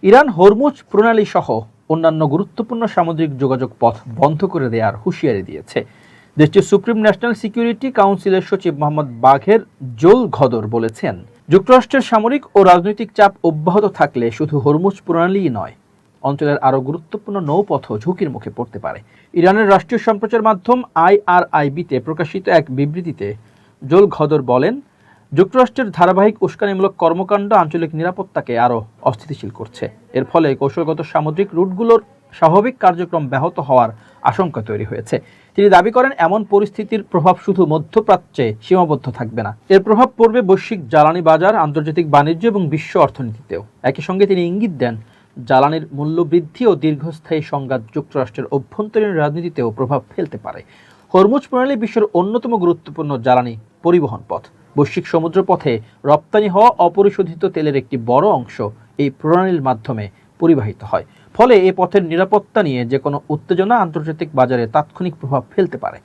Iran Hormuz প্রণালী সহ অন্যান্য গুরুত্বপূর্ণ সামুদ্রিক যোগাযোগ পথ বন্ধ করে দেওয়ার হুঁশিয়ারি দিয়েছে। দেশটির সুপ্রিম ন্যাশনাল সিকিউরিটি কাউন্সিলের সচিব মোহাম্মদ বাঘের জোল ঘদর বলেছেন, যুক্তরাষ্ট্রের সামরিক ও রাজনৈতিক চাপ অব্যাহত থাকলে শুধু হরমুজ প্রণালীই নয়, অঞ্চলের আরও গুরুত্বপূর্ণ নৌপথও ঝুঁকির মুখে পড়তে পারে। ইরানের রাষ্ট্রীয় সম্প্রচার মাধ্যম IRIB-তে প্রকাশিত এক বিবৃতিতে জোল ঘদর বলেন, যুক্তরাষ্ট্রের ধারাবাহিক উস্কানিমূলক কর্মকাণ্ড আঞ্চলিক নিরাপত্তাকে আরও অস্থিতিশীল করছে। এর ফলে কৌশলগত সামুদ্রিক রুটগুলোর স্বাভাবিক কার্যক্রম ব্যাহত হওয়ার আশঙ্কা তৈরি হয়েছে। তিনি দাবি করেন, এমন পরিস্থিতির প্রভাব শুধু মধ্যপ্রাচ্যে সীমাবদ্ধ থাকবে না, এর প্রভাব পড়বে বৈশ্বিক জ্বালানি বাজার, আন্তর্জাতিক বাণিজ্য এবং বিশ্ব অর্থনীতিতেও। একই সঙ্গে তিনি ইঙ্গিত দেন, জ্বালানির মূল্যবৃদ্ধি ও দীর্ঘস্থায়ী সংঘাত যুক্তরাষ্ট্রের অভ্যন্তরীণ রাজনীতিতেও প্রভাব ফেলতে পারে। হরমুজ প্রণালী বিশ্বের অন্যতম গুরুত্বপূর্ণ জ্বালানি পরিবহন পথ। বৈশ্বিক সমুদ্র পথে রপ্তানি হওয়া অপরিশোধিত তেলের একটি বড় অংশ এই প্রণালীর মাধ্যমে পরিবাহিত হয়। ফলে এই পথের নিরাপত্তা নিয়ে যে কোনো উত্তেজনা আন্তর্জাতিক বাজারে তাৎক্ষণিক প্রভাব ফেলতে পারে।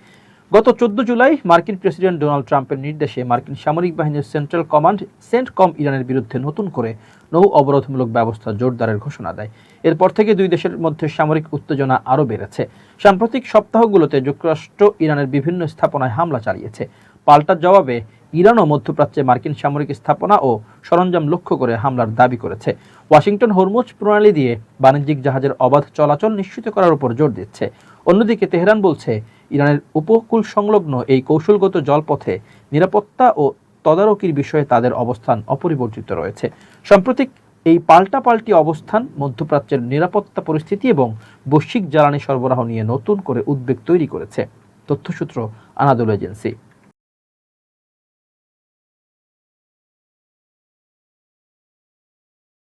গত 14 জুলাই মার্কিন প্রেসিডেন্ট ডোনাল্ড ট্রাম্পের নির্দেশে মার্কিন সামরিক বাহিনীর সেন্ট্রাল কমান্ড সেন্টকম ইরানের বিরুদ্ধে নতুন করে নৌ অবরোধমূলক ব্যবস্থা জোরদারের ঘোষণা দেয়। এরপর থেকে দুই দেশের মধ্যে সামরিক উত্তেজনা আরও বেড়েছে। সাম্প্রতিক সপ্তাহগুলোতে যুক্তরাষ্ট্র ইরানের বিভিন্ন স্থাপনায় হামলা চালিয়েছে। পাল্টা জবাবে ইরানও মধ্যপ্রাচ্যে মার্কিন সামরিক স্থাপনা ও সরঞ্জাম লক্ষ্য করে হামলার দাবি করেছে। ওয়াশিংটন হরমুজ প্রণালী দিয়ে বাণিজ্যিক জাহাজের অবাধ চলাচল নিশ্চিত করার উপর জোর দিচ্ছে। অন্যদিকে তেহরান বলছে, ইরানের উপকূল সংলগ্ন এই কৌশলগত জলপথে নিরাপত্তা ও তদারকির বিষয়ে তাদের অবস্থান অপরিবর্তিত রয়েছে। সাম্প্রতিক এই পাল্টাপাল্টি অবস্থান মধ্যপ্রাচ্যের নিরাপত্তা পরিস্থিতি এবং বৈশ্বিক জ্বালানি সরবরাহ নিয়ে নতুন করে উদ্বেগ তৈরি করেছে। তথ্যসূত্র আনাদোলু এজেন্সি।